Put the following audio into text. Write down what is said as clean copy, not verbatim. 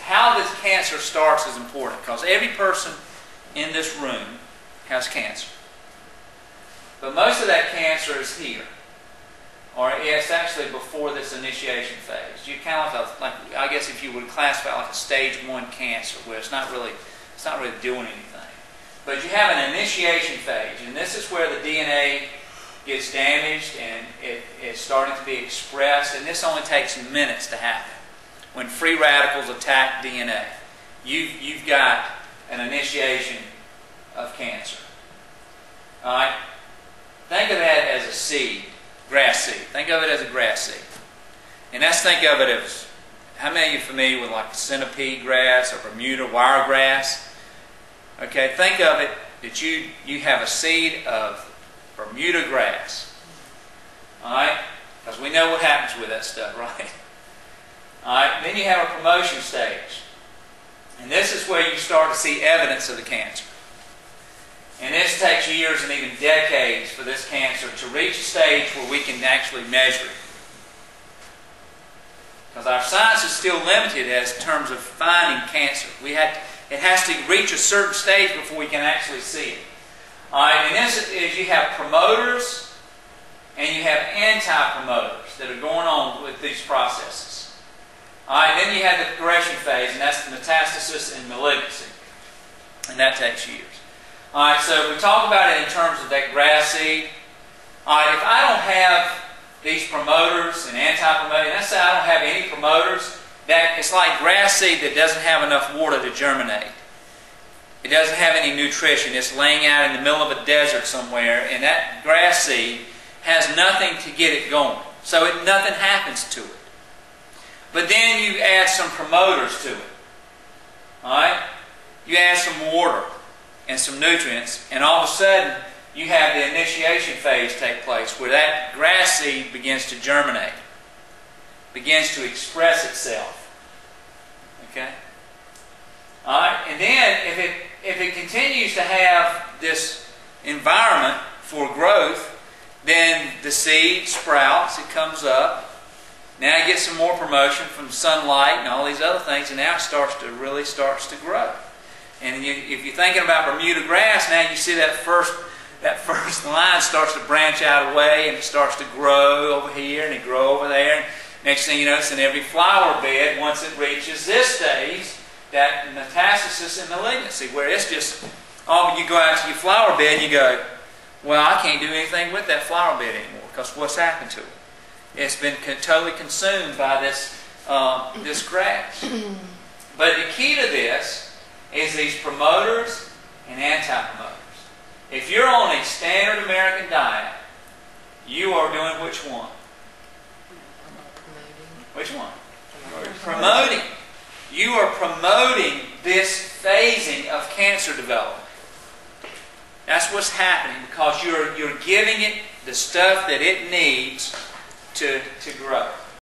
how this cancer starts is important, because every person in this room has cancer. But most of that cancer is here. Or it's actually before this initiation phase. You kind of like I guess if you would classify like a stage 1 cancer, where it's not really doing anything. But you have an initiation phase, and this is where the DNA gets damaged and it's starting to be expressed, and this only takes minutes to happen. When free radicals attack DNA, you've got an initiation of cancer. All right? Think of that as a seed. Grass seed. Think of it as a grass seed. And let's think of it as, how many of you are familiar with like centipede grass or Bermuda wiregrass? Okay, think of it that you have a seed of Bermuda grass. Alright? Because we know what happens with that stuff, right? Alright, then you have a promotion stage. And this is where you start to see evidence of the cancer. And this takes years and even decades for this cancer to reach a stage where we can actually measure it. Because our science is still limited as terms of finding cancer. It has to reach a certain stage before we can actually see it. Alright, and this is you have promoters and you have anti-promoters that are going on with these processes. Alright, then you have the progression phase, and that's the metastasis and malignancy. And that takes years. Alright, so we talk about it in terms of that grass seed. Alright, if I don't have these promoters and anti-promoters, let's say I don't have any promoters, that it's like grass seed that doesn't have enough water to germinate. It doesn't have any nutrition. It's laying out in the middle of a desert somewhere, and that grass seed has nothing to get it going. So nothing happens to it. But then you add some promoters to it. Alright? You add some water and some nutrients, and all of a sudden you have the initiation phase take place where that grass seed begins to germinate, begins to express itself. Okay? Alright? And then if it continues to have this environment for growth, then the seed sprouts, it comes up. Now it gets some more promotion from sunlight and all these other things, and now it really starts to grow. And if you're thinking about Bermuda grass, now you see that first line starts to branch out away, and it starts to grow over here and it grow over there. And next thing you notice, in every flower bed, once it reaches this stage, that metastasis and malignancy, where it's just, when you go out to your flower bed and you go, well, I can't do anything with that flower bed anymore, because what's happened to it? It's been totally consumed by this grass. But the key to this is these promoters and anti-promoters. If you're on a standard American diet, you are doing which one? Which one? Promoting. You are promoting this phasing of cancer development. That's what's happening, because you're giving it the stuff that it needs to grow.